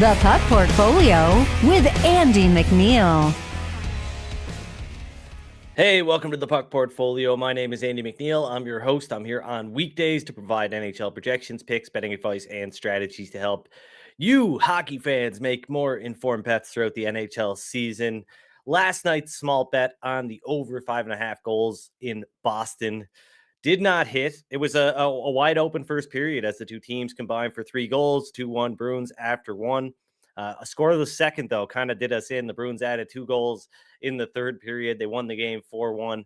The Puck Portfolio with Andy MacNeil. Hey, welcome to the Puck Portfolio. My name is Andy MacNeil. I'm your host. I'm here on weekdays to provide NHL projections, picks, betting advice, and strategies to help you hockey fans make more informed bets throughout the NHL season. Last night's small bet on the over 5.5 goals in Boston did not hit. It was a wide open first period as the two teams combined for 3 goals, 2-1 Bruins after one. A scoreless second, though, kind of did us in. The Bruins added 2 goals in the third period. They won the game 4-1.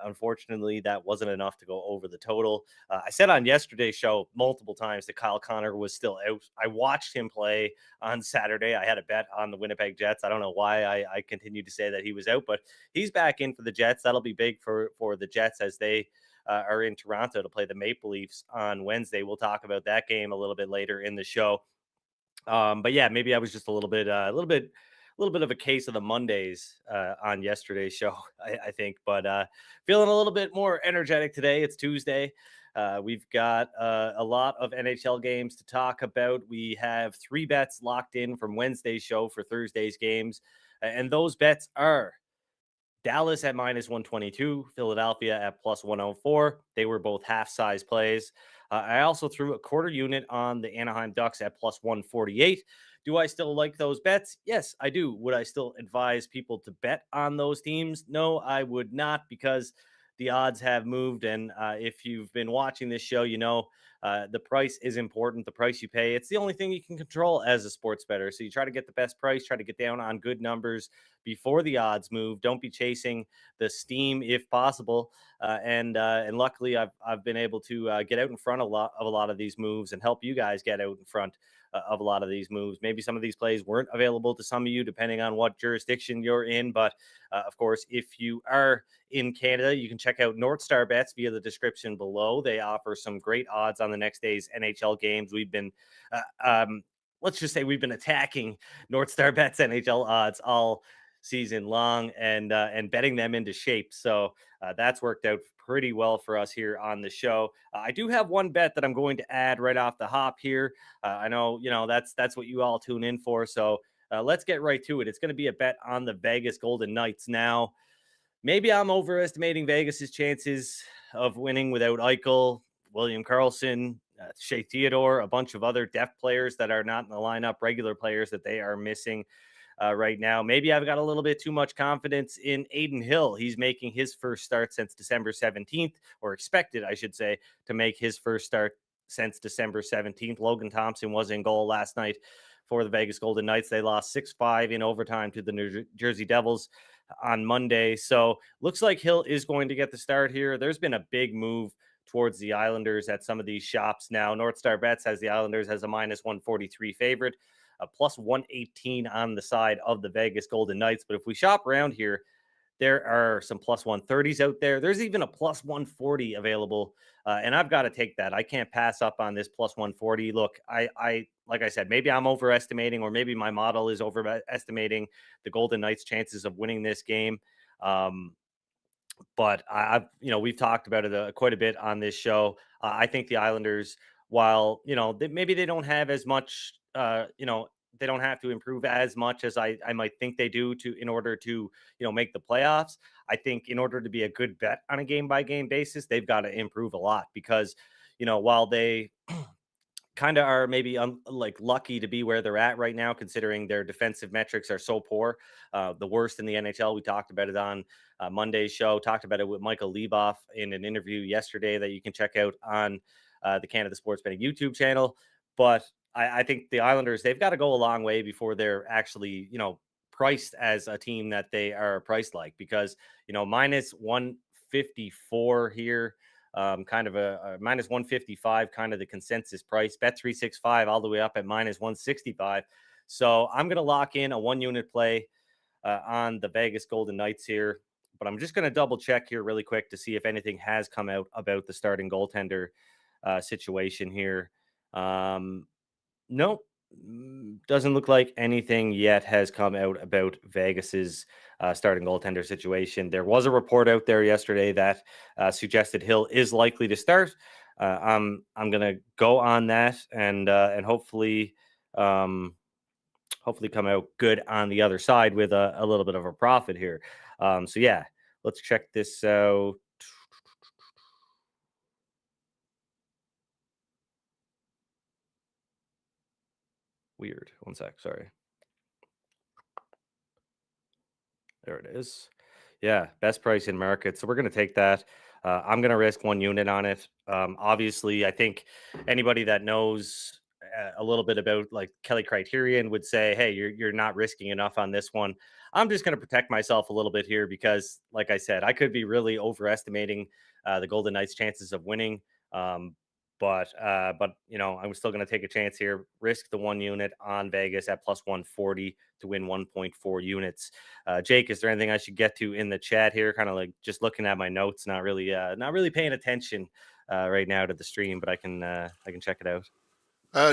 Unfortunately, that wasn't enough to go over the total. I said on yesterday's show multiple times that Kyle Connor was still out. I watched him play on Saturday. I had a bet on the Winnipeg Jets. I don't know why I continue to say that he was out, but he's back in for the Jets. That'll be big for the Jets as they are in Toronto to play the Maple Leafs on Wednesday. We'll talk about that game a little bit later in the show. But yeah, maybe I was just a little bit of a case of the Mondays on yesterday's show, I think. But feeling a little bit more energetic today. It's Tuesday. We've got a lot of NHL games to talk about. We have 3 bets locked in from Wednesday's show for Thursday's games, and those bets are Dallas at -122, Philadelphia at +104. They were both half-size plays. I also threw a quarter unit on the Anaheim Ducks at +148. Do I still like those bets? Yes, I do. Would I still advise people to bet on those teams? No, I would not, because the odds have moved. And if you've been watching this show, you know the price is important. The price you pay, it's the only thing you can control as a sports bettor. So you try to get the best price, try to get down on good numbers before the odds move. Don't be chasing the steam if possible. And luckily, I've been able to get out in front of a lot of these moves and help you guys get out in front of a lot of these moves. Maybe some of these plays weren't available to some of you, depending on what jurisdiction you're in. But of course, if you are in Canada, you can check out NorthStar Bets via the description below. They offer some great odds on the next day's NHL games. We've been, let's just say, we've been attacking NorthStar Bets NHL odds all season long and betting them into shape. So that's worked out pretty well for us here on the show. I do have one bet that I'm going to add right off the hop here. I know, that's what you all tune in for. So let's get right to it. It's going to be a bet on the Vegas Golden Knights. Now, maybe I'm overestimating Vegas's chances of winning without Eichel, William Karlsson, Shea Theodore, a bunch of other depth players that are not in the lineup, regular players that they are missing right now. Maybe I've got a little bit too much confidence in Adin Hill. He's making his first start since December 17th, or expected, I should say, to make his first start since December 17th. Logan Thompson was in goal last night for the Vegas Golden Knights. They lost 6-5 in overtime to the New Jersey Devils on Monday. So looks like Hill is going to get the start here. There's been a big move towards the Islanders at some of these shops now. NorthStar Bets has the Islanders as a -143 favorite, a +118 on the side of the Vegas Golden Knights. But if we shop around here, there are some +130s out there. There's even a +140 available. And I've got to take that. I can't pass up on this +140. Look, I like I said, maybe I'm overestimating, or maybe my model is overestimating the Golden Knights' chances of winning this game. But we've talked about it quite a bit on this show. I think the Islanders, while, maybe they don't have as much, they don't have to improve as much as I might think they do in order to, make the playoffs. I think in order to be a good bet on a game by game basis, they've got to improve a lot, because, while they kind of are maybe lucky to be where they're at right now, considering their defensive metrics are so poor, the worst in the NHL. We talked about it on Monday's show, talked about it with Michael Leboff in an interview yesterday that you can check out on the Canada Sports Betting YouTube channel. But I think the Islanders, they've got to go a long way before they're actually, priced as a team that they are priced like, because, -154 here, kind of a -155, kind of the consensus price. Bet365 all the way up at -165. So I'm going to lock in a 1-unit play on the Vegas Golden Knights here. But I'm just going to double check here really quick to see if anything has come out about the starting goaltender situation here. Nope. Doesn't look like anything yet has come out about Vegas's starting goaltender situation. There was a report out there yesterday that suggested Hill is likely to start. I'm going to go on that and hopefully hopefully come out good on the other side with a little bit of a profit here. So yeah, let's check this out. Weird. One sec. Sorry. There it is. Yeah, best price in market. So we're going to take that. I'm going to risk 1 unit on it. Obviously, I think anybody that knows a little bit about like Kelly Criterion would say, "Hey, you're not risking enough on this one." I'm just going to protect myself a little bit here because, like I said, I could be really overestimating the Golden Knights' chances of winning. Um, but I'm still going to take a chance here. Risk the 1 unit on Vegas at plus 140 to win 1.4 units. Jake, is there anything I should get to in the chat here? Kind of like just looking at my notes, not really paying attention right now to the stream, but I can check it out.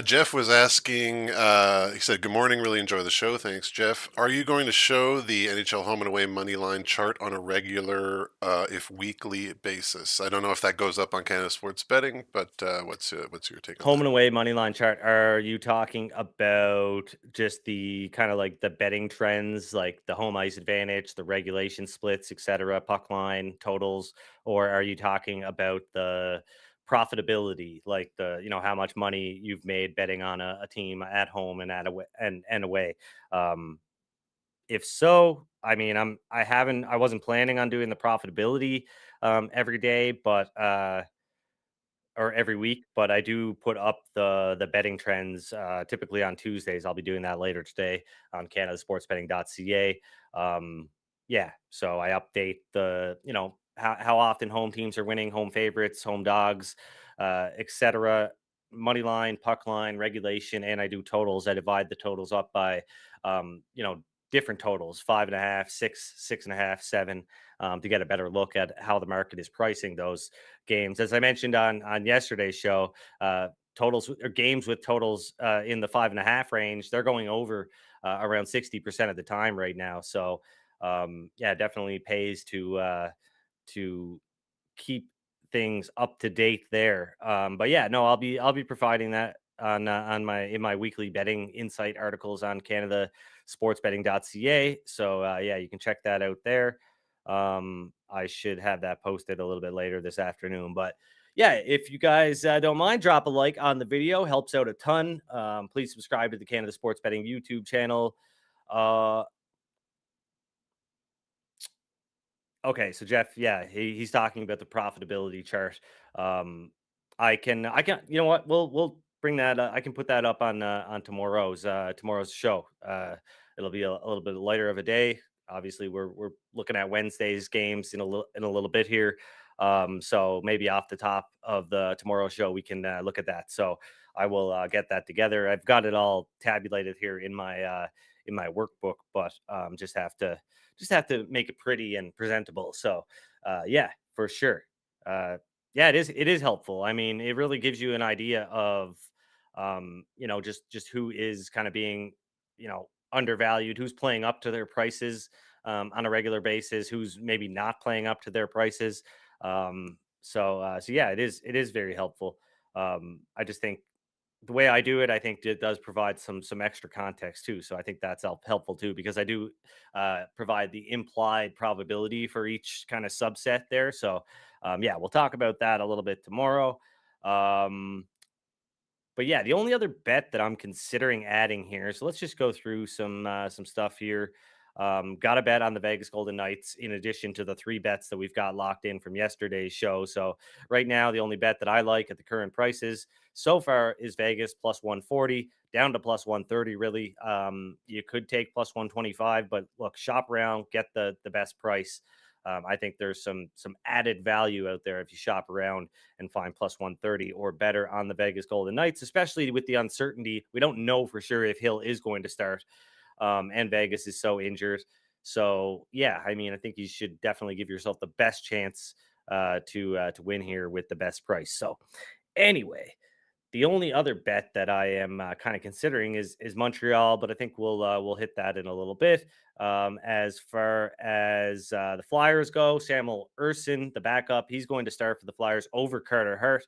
Jeff was asking, he said, "Good morning, really enjoy the show. Thanks, Jeff. Are you going to show the NHL home and away money line chart on a regular, if weekly basis?" I don't know if that goes up on Canada Sports Betting, but what's your take on Home that? and away money line chart. Are you talking about just the kind of like the betting trends, like the home ice advantage, the regulation splits, etc., puck line totals, or are you talking about the profitability, like how much money you've made betting on a team at home and at away and away? Um, if so, I mean, I wasn't planning on doing the profitability every day, but or every week, but I do put up the betting trends typically on Tuesdays. I'll be doing that later today on canadasportsbetting.ca. Yeah, so I update the how often home teams are winning, home favorites, home dogs, etc. Money line, puck line, regulation, and I do totals. I divide the totals up by different totals: 5.5, 6, 6.5, 7, to get a better look at how the market is pricing those games. As I mentioned on yesterday's show, totals or games with totals in the 5.5 range, they're going over around 60% of the time right now. So yeah, definitely pays to keep things up to date there. But yeah, no, I'll be providing that on my weekly betting insight articles on canadasportsbetting.ca. So yeah, you can check that out there. I should have that posted a little bit later this afternoon. But yeah, if you guys don't mind, drop a like on the video, helps out a ton. Please subscribe to the Canada Sports Betting YouTube channel. Uh, Okay, so Jeff, yeah, he's talking about the profitability chart. Um, I can, you know what? We'll bring that. I can put that up on tomorrow's show. It'll be a little bit lighter of a day. Obviously, we're looking at Wednesday's games in a little bit here. So maybe off the top of the tomorrow show, we can look at that. So I will get that together. I've got it all tabulated here in my workbook, but just have to make it pretty and presentable. So, yeah, for sure. Yeah, it is helpful. I mean, it really gives you an idea of, just who is kind of being, undervalued, who's playing up to their prices on a regular basis, who's maybe not playing up to their prices. So yeah, it is very helpful. I just think the way I do it, I think it does provide some extra context too. So I think that's helpful too, because I do provide the implied probability for each kind of subset there. So yeah, we'll talk about that a little bit tomorrow. Um, but yeah, the only other bet that I'm considering adding here. So let's just go through some stuff here. Got a bet on the Vegas Golden Knights in addition to the 3 bets that we've got locked in from yesterday's show. So right now, the only bet that I like at the current prices so far is Vegas plus 140 down to plus 130. Really, you could take plus 125, but look, shop around, get the best price. I think there's some added value out there if you shop around and find plus 130 or better on the Vegas Golden Knights, especially with the uncertainty. We don't know for sure if Hill is going to start, and Vegas is so injured. So yeah, I mean, I think you should definitely give yourself the best chance to win here with the best price. So anyway, the only other bet that I am kind of considering is Montreal, but I think we'll hit that in a little bit. As far as the Flyers go, Samuel Urson, the backup, he's going to start for the Flyers over Carter Hart.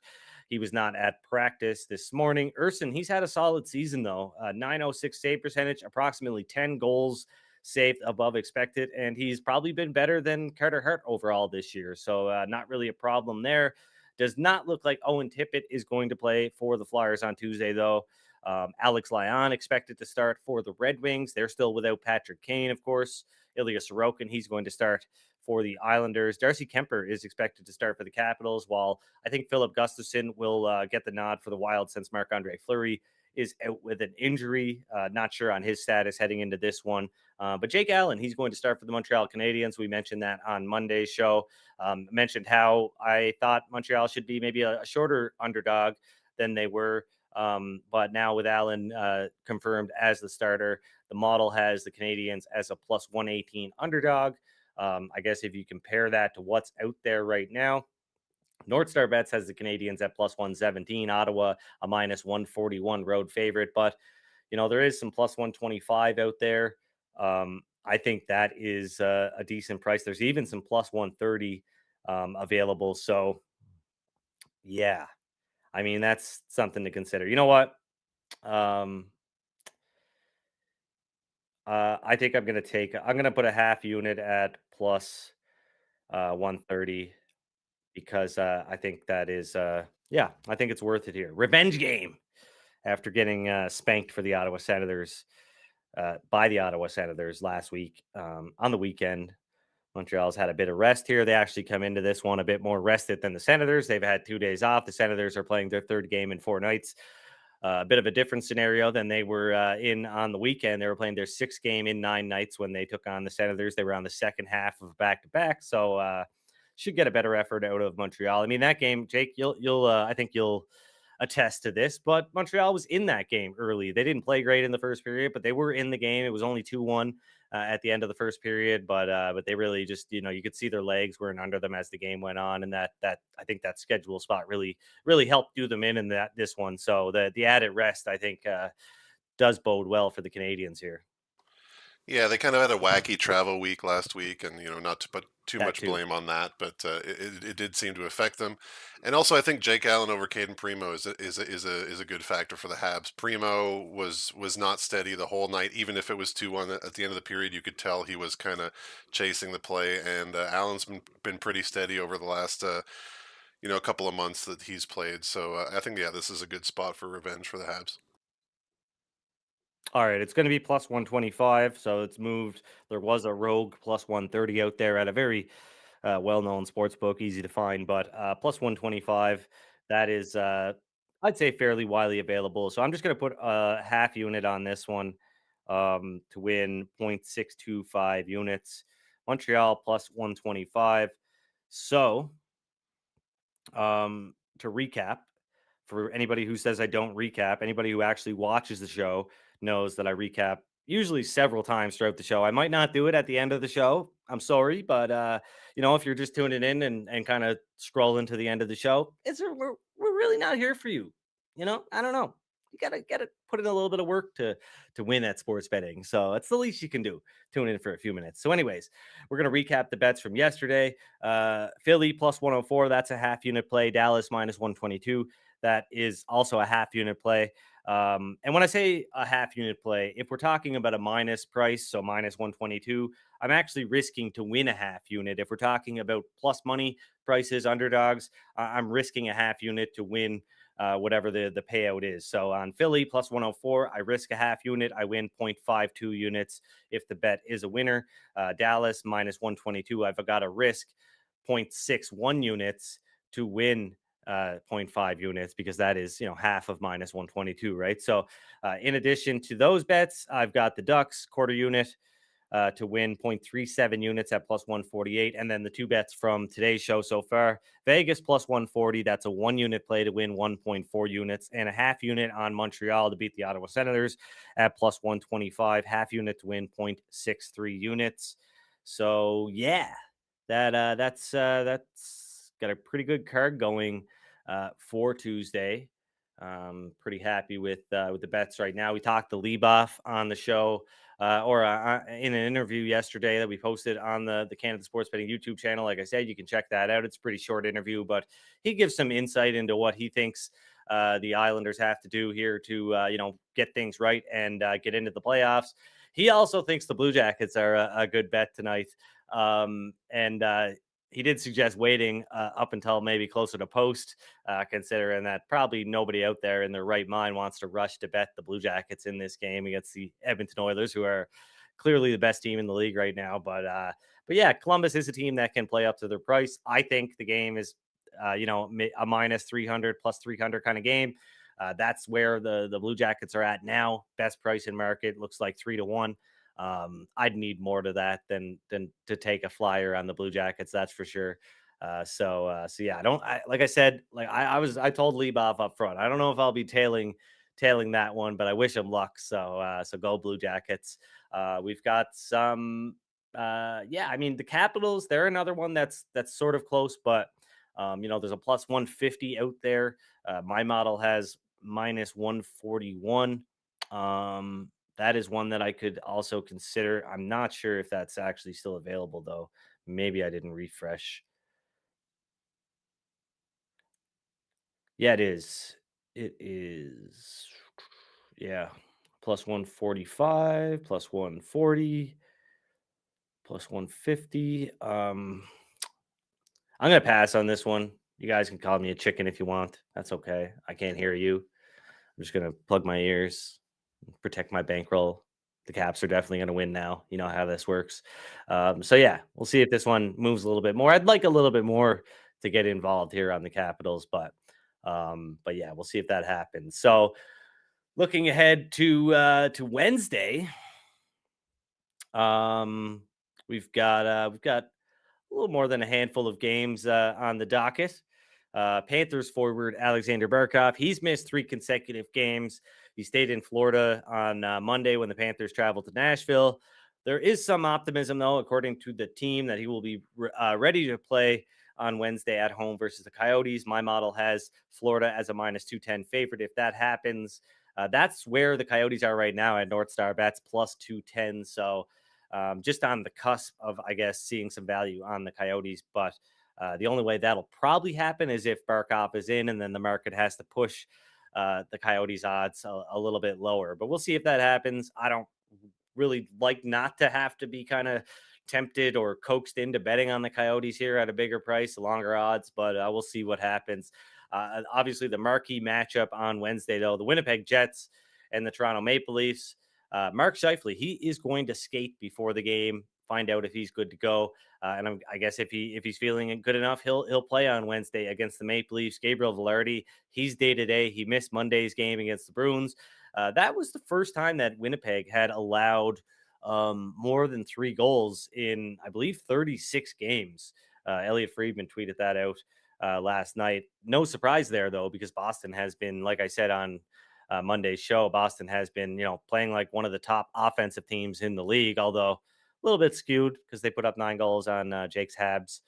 He was not at practice this morning. Urson, he's had a solid season, though. 906 save percentage, approximately 10 goals saved above expected, and he's probably been better than Carter Hart overall this year. So not really a problem there. Does not look like Owen Tippett is going to play for the Flyers on Tuesday, though. Alex Lyon expected to start for the Red Wings. They're still without Patrick Kane, of course. Ilya Sorokin, he's going to start for the Islanders. Darcy Kemper is expected to start for the Capitals, while I think Philip Gustafsson will get the nod for the Wild since Marc-Andre Fleury is out with an injury. Not sure on his status heading into this one. But Jake Allen, he's going to start for the Montreal Canadiens. We mentioned that on Monday's show. Mentioned how I thought Montreal should be maybe a shorter underdog than they were. But now with Allen confirmed as the starter, the model has the Canadiens as a plus 118 underdog. I guess if you compare that to what's out there right now, NorthStar Bets has the Canadiens at plus 117, Ottawa a minus 141 road favorite. But, there is some plus 125 out there. I think that is a decent price. There's even some plus 130 available. So, yeah, I mean, that's something to consider. You know what? I think I'm going to put a half unit at plus 130 because I think that is, I think it's worth it here. Revenge game after getting spanked for the Ottawa Senators by the Ottawa Senators last week on the weekend. Montreal's had a bit of rest here. They actually come into this one a bit more rested than the Senators. They've had 2 days off. The Senators are playing their third game in 4 nights. A bit of a different scenario than they were in on the weekend. They were playing their 6th game in 9 nights when they took on the Senators. They were on the second half of back-to-back. So should get a better effort out of Montreal. I mean, that game, Jake, I think you'll attest to this, but Montreal was in that game early. They didn't play great in the first period, but they were in the game. It was only 2-1 at the end of the first period, but they really just, you could see their legs weren't under them as the game went on, and that I think that schedule spot really helped do them in this one. So the added rest, I think, does bode well for the Canadians here. Yeah, they kind of had a wacky travel week last week, and not to put too That much too. blame on that, but it did seem to affect them. And also, I think Jake Allen over Caden Primo is a good factor for the Habs. Primo was not steady the whole night, even if it was 2-1 at the end of the period. You could tell he was kind of chasing the play, and Allen's been pretty steady over the last a couple of months that he's played. So I think this is a good spot for revenge for the Habs. All right, it's going to be plus 125, so it's moved. There was a rogue plus 130 out there at a very well-known sports book, easy to find, but plus 125, that is, I'd say, fairly widely available. So I'm just going to put a half unit on this one to win 0.625 units. Montreal plus 125. So to recap, for anybody who says I don't recap, anybody who actually watches the show knows that I recap usually several times throughout the show. I might not do it at the end of the show. I'm sorry, but if you're just tuning in and kind of scrolling to the end of the show, we're really not here for you. I don't know. You gotta put in a little bit of work to win at sports betting. So it's the least you can do. Tune in for a few minutes. So, anyways, we're gonna recap the bets from yesterday. Philly plus 104. That's a half unit play. Dallas minus 122. That is also a half unit play. And when I say a half unit play, if we're talking about a minus price, so minus 122, I'm actually risking to win a half unit. If we're talking about plus money prices, underdogs, I'm risking a half unit to win whatever the payout is. So on Philly plus 104, I risk a half unit. I win 0.52 units if the bet is a winner. Dallas minus 122, I've got to risk 0.61 units to win 0.5 units because that is half of minus 122, right? So in addition to those bets, I've got the Ducks quarter unit to win 0.37 units at plus 148, and then the 2 bets from today's show so far: Vegas plus 140, that's a 1 unit play to win 1.4 units, and a half unit on Montreal to beat the Ottawa Senators at plus 125, half unit to win 0.63 units. So yeah, that's got a pretty good card going for Tuesday. Pretty happy with the bets right now. We talked to Lieboff on the show, or in an interview yesterday that we posted on the Canada Sports Betting YouTube channel. Like I said, you can check that out. It's a pretty short interview, but he gives some insight into what he thinks the Islanders have to do here to get things right and get into the playoffs. He also thinks the Blue Jackets are a good bet tonight, and he did suggest waiting up until maybe closer to post, considering that probably nobody out there in their right mind wants to rush to bet the Blue Jackets in this game against the Edmonton Oilers, who are clearly the best team in the league right now. But yeah, Columbus is a team that can play up to their price. I think the game is, a minus 300 plus 300 kind of game. That's where the Blue Jackets are at now. Best price in market looks like 3-1. I'd need more to that than to take a flyer on the Blue Jackets. That's for sure. So yeah, like I said, I told Lieboff up front, I don't know if I'll be tailing that one, but I wish him luck. So go Blue Jackets. We've got some, I mean, the Capitals, they're another one that's sort of close, but there's a plus 150 out there. My model has minus 141. That is one that I could also consider. I'm not sure if that's actually still available, though. Maybe I didn't refresh. Yeah, it is. It is. Yeah. Plus 145, plus 140, plus 150. I'm going to pass on this one. You guys can call me a chicken if you want. That's okay. I can't hear you. I'm just going to plug my ears, protect my bankroll. The Caps are definitely going to win now. You know how this works. So yeah, we'll see if this one moves a little bit more. I'd like a little bit more to get involved here on the Capitals, but yeah, we'll see if that happens. So looking ahead to Wednesday, we've got a little more than a handful of games on the docket. Panthers forward Alexander Barkov, he's missed 3 consecutive games. He stayed in Florida on Monday when the Panthers traveled to Nashville. There is some optimism, though, according to the team, that he will be ready to play on Wednesday at home versus the Coyotes. My model has Florida as a minus 210 favorite. If that happens, that's where the Coyotes are right now at NorthStar Bets plus 210. So just on the cusp of, I guess, seeing some value on the Coyotes. But the only way that'll probably happen is if Barkov is in, and then the market has to push the Coyotes odds a little bit lower. But we'll see if that happens. I don't really like not to have to be kind of tempted or coaxed into betting on the Coyotes here at a bigger price, longer odds, but we'll see what happens. Obviously, the marquee matchup on Wednesday, though, the Winnipeg Jets and the Toronto Maple Leafs. Mark Scheifele, he is going to skate before the game, find out if he's good to go. And I guess if he's feeling good enough, he'll play on Wednesday against the Maple Leafs. Gabriel Velarde, he's day-to-day. He missed Monday's game against the Bruins. That was the first time that Winnipeg had allowed more than 3 goals in, I believe, 36 games. Elliot Friedman tweeted that out last night. No surprise there, though, because Boston has been, like I said on Monday's show, Boston has been, playing like one of the top offensive teams in the league, although a little bit skewed because they put up 9 goals on Jake's Habs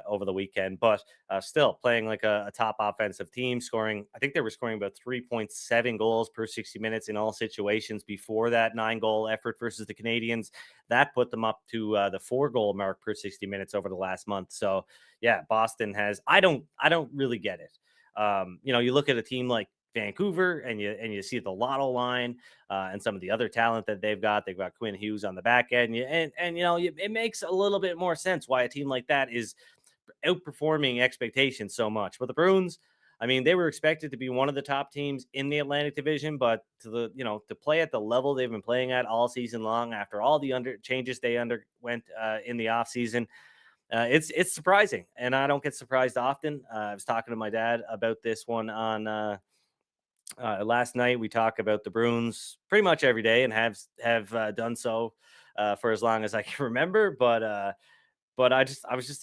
over the weekend, but still playing like a top offensive team, scoring. I think they were scoring about 3.7 goals per 60 minutes in all situations before that 9-goal effort versus the Canadians. That put them up to the 4-goal mark per 60 minutes over the last month. So yeah, Boston has. I don't really get it. You look at a team like Vancouver and you see the Lotto line and some of the other talent that they've got. They've got Quinn Hughes on the back end, it makes a little bit more sense why a team like that is outperforming expectations so much. But the Bruins, I mean, they were expected to be one of the top teams in the Atlantic Division, but to play at the level they've been playing at all season long after all the changes they underwent in the offseason, it's surprising, and I don't get surprised often. I was talking to my dad about this one on last night. We talk about the Bruins pretty much every day and have done so for as long as I can remember. But I was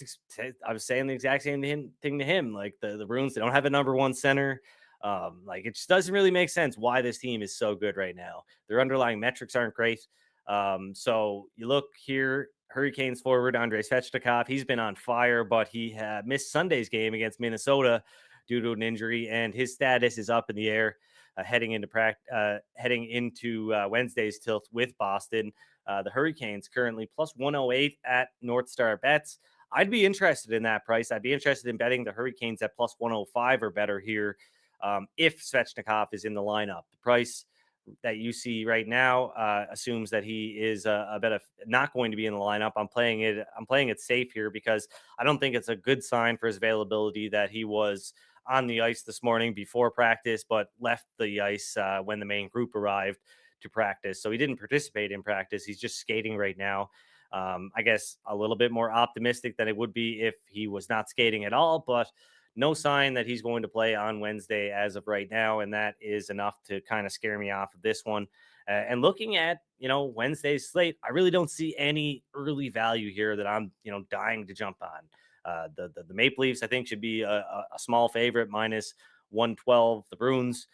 saying the exact same thing to him. Like the Bruins, they don't have a number 1 center. Like it just doesn't really make sense why this team is so good right now. Their underlying metrics aren't great. So you look here, Hurricanes forward Andrei Svechnikov, he's been on fire, but he missed Sunday's game against Minnesota due to an injury, and his status is up in the air heading into Wednesday's tilt with Boston. The Hurricanes currently plus 108 at NorthStar Bets. I'd be interested in that price. I'd be interested in betting the Hurricanes at plus 105 or better here if Svechnikov is in the lineup. The price that you see right now assumes that he is a bit of not going to be in the lineup. I'm playing it safe here because I don't think it's a good sign for his availability that he was on the ice this morning before practice, but left the ice when the main group arrived to practice. So he didn't participate in practice. He's just skating right now. I guess a little bit more optimistic than it would be if he was not skating at all, but no sign that he's going to play on Wednesday as of right now. And that is enough to kind of scare me off of this one. And looking at, Wednesday's slate, I really don't see any early value here that I'm, dying to jump on. The Maple Leafs, I think, should be a small favorite, minus 112. The Bruins,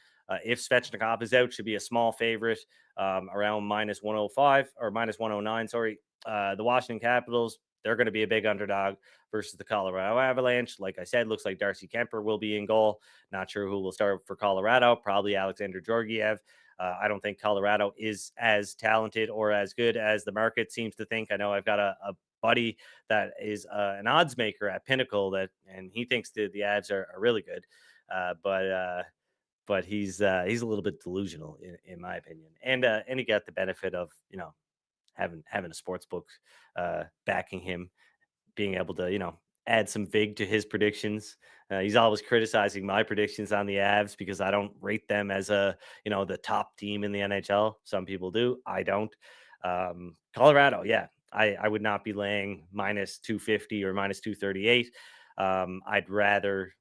if Svechnikov is out, should be a small favorite, around minus 105 or minus 109. Sorry. The Washington Capitals, they're going to be a big underdog versus the Colorado Avalanche. Like I said, looks like Darcy Kemper will be in goal. Not sure who will start for Colorado. Probably Alexander Georgiev. I don't think Colorado is as talented or as good as the market seems to think. I know I've got a buddy that is an odds maker at Pinnacle and he thinks the Avs are really good. But he's a little bit delusional in my opinion. And he got the benefit of, having a sports book backing him, being able to, add some vig to his predictions. He's always criticizing my predictions on the Avs because I don't rate them as the top team in the NHL. Some people do. I don't. Colorado, yeah, I would not be laying minus 250 or minus 238. I'd rather,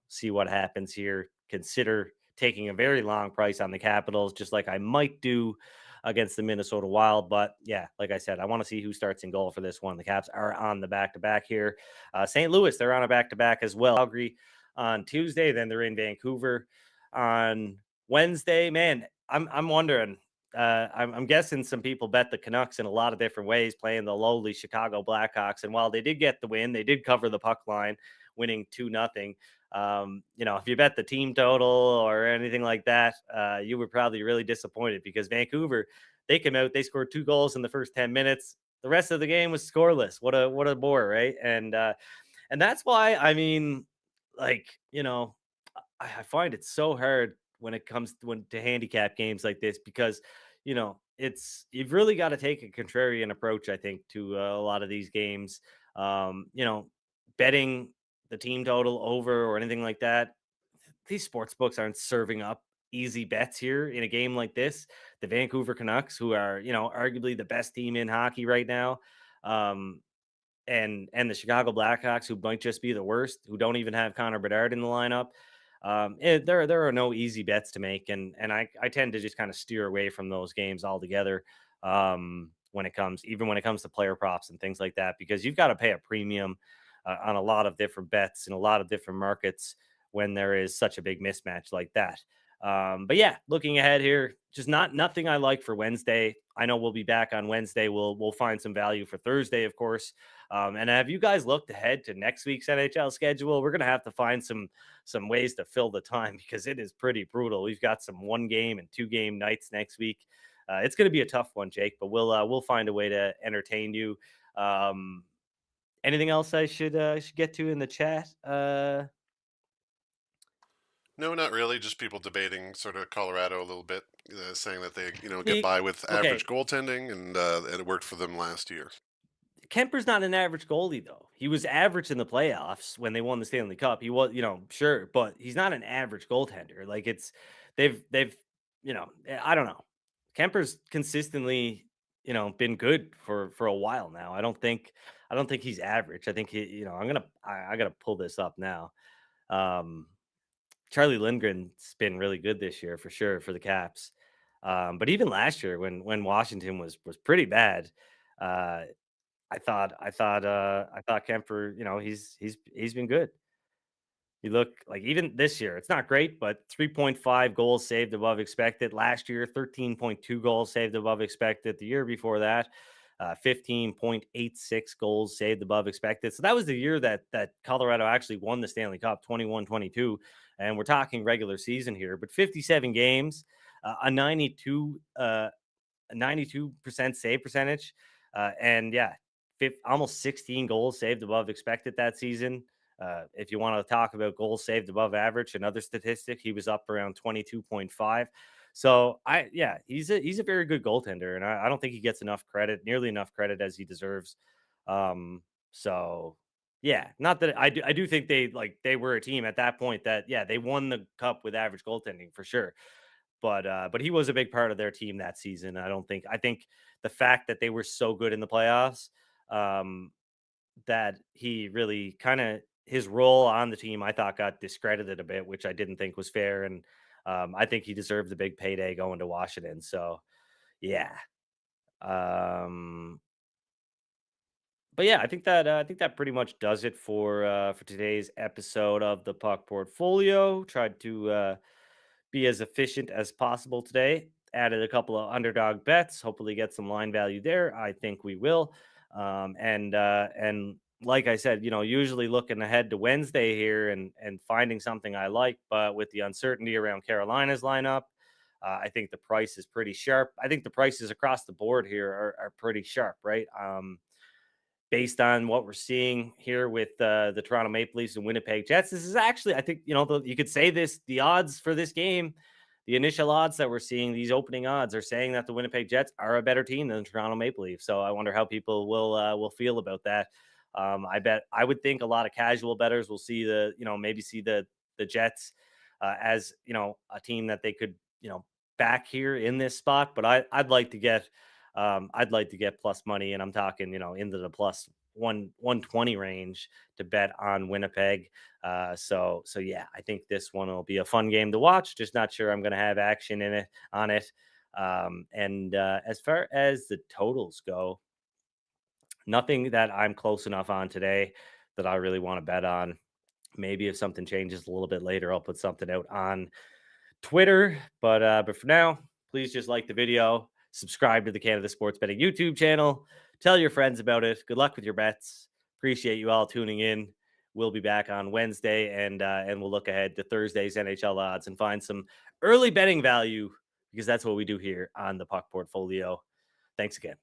see what happens here. Consider taking a very long price on the Capitals, just like I might do against the Minnesota Wild. But yeah, like I said, I want to see who starts in goal for this one. The Caps are on the back-to-back here. St. Louis, they're on a back-to-back as well. Calgary on Tuesday, then they're in Vancouver on Wednesday. Man, I'm wondering. I'm guessing some people bet the Canucks in a lot of different ways, playing the lowly Chicago Blackhawks. And while they did get the win, they did cover the puck line, winning 2-0. If you bet the team total or anything like that, you were probably really disappointed because Vancouver, they came out, they scored 2 goals in the first 10 minutes. The rest of the game was scoreless. What a bore, right? And that's why, I find it so hard when it comes to handicap games like this because, you've really got to take a contrarian approach, I think, to a lot of these games. Betting the team total over or anything like that, these sports books aren't serving up easy bets here in a game like this. The Vancouver Canucks, who are, arguably the best team in hockey right now, and the Chicago Blackhawks, who might just be the worst, who don't even have Connor Bedard in the lineup. There are no easy bets to make, and I tend to just kind of steer away from those games altogether. When it comes to player props and things like that, because you've got to pay a premium on a lot of different bets in a lot of different markets when there is such a big mismatch like that. But yeah, looking ahead here, just nothing I like for Wednesday. I know we'll be back on Wednesday. We'll find some value for Thursday, of course. And have you guys looked ahead to next week's NHL schedule? We're gonna have to find some ways to fill the time because it is pretty brutal. We've got some 1-game and 2-game nights next week. It's gonna be a tough one, Jake, but we'll find a way to entertain you. Anything else I should get to in the chat? No, not really. Just people debating sort of Colorado a little bit, saying that they, get See, by with okay, average goaltending, and it worked for them last year. Kemper's not an average goalie though. He was average in the playoffs when they won the Stanley Cup. He was, sure, but he's not an average goaltender. Like they've, I don't know. Kemper's consistently, been good for a while now. I don't think he's average. I think I gotta pull this up now. Um, Charlie Lindgren's been really good this year for sure for the Caps. But even last year when Washington was pretty bad, uh, I thought Kemper, he's been good. You look like even this year, it's not great, but 3.5 goals saved above expected. Last year, 13.2 goals saved above expected. The year before that, 15.86 goals saved above expected. So that was the year that Colorado actually won the Stanley Cup, 21-22, and we're talking regular season here. But 57 games, a 92% save percentage, and yeah, almost 16 goals saved above expected that season. If you want to talk about goals saved above average, another statistic, he was up around 22.5. So he's a very good goaltender, and I don't think he gets enough credit, nearly enough credit as he deserves. So yeah, not that I do think they were a team at that point that they won the cup with average goaltending for sure. But he was a big part of their team that season. I think the fact that they were so good in the playoffs, um, that he really kind of his role on the team, I thought, got discredited a bit, which I didn't think was fair. And I think he deserved the big payday going to Washington. So yeah. Um, but yeah, I think that pretty much does it for today's episode of the Puck Portfolio. Tried to be as efficient as possible today. Added a couple of underdog bets. Hopefully, get some line value there. I think we will. And like I said, usually looking ahead to Wednesday here and finding something I like, but with the uncertainty around Carolina's lineup, I think the price is pretty sharp. I think the prices across the board here are pretty sharp, right? Based on what we're seeing here with the Toronto Maple Leafs and Winnipeg Jets. This is actually, I think, you could say this, the odds for this game, the initial odds that we're seeing, these opening odds are saying that the Winnipeg Jets are a better team than the Toronto Maple Leafs. So I wonder how people will feel about that. I would think a lot of casual bettors will see maybe see the Jets as, a team that they could, back here in this spot. But I'd like to get plus money, and I'm talking, into the plus 120 range to bet on Winnipeg. So yeah, I think this one will be a fun game to watch. Just not sure I'm going to have action in it on it. And as far as the totals go, nothing that I'm close enough on today that I really want to bet on. Maybe if something changes a little bit later, I'll put something out on Twitter. But for now, please just like the video, subscribe to the Canada Sports Betting YouTube channel, tell your friends about it. Good luck with your bets. Appreciate you all tuning in. We'll be back on Wednesday, and we'll look ahead to Thursday's NHL odds and find some early betting value, because that's what we do here on the Puck Portfolio. Thanks again.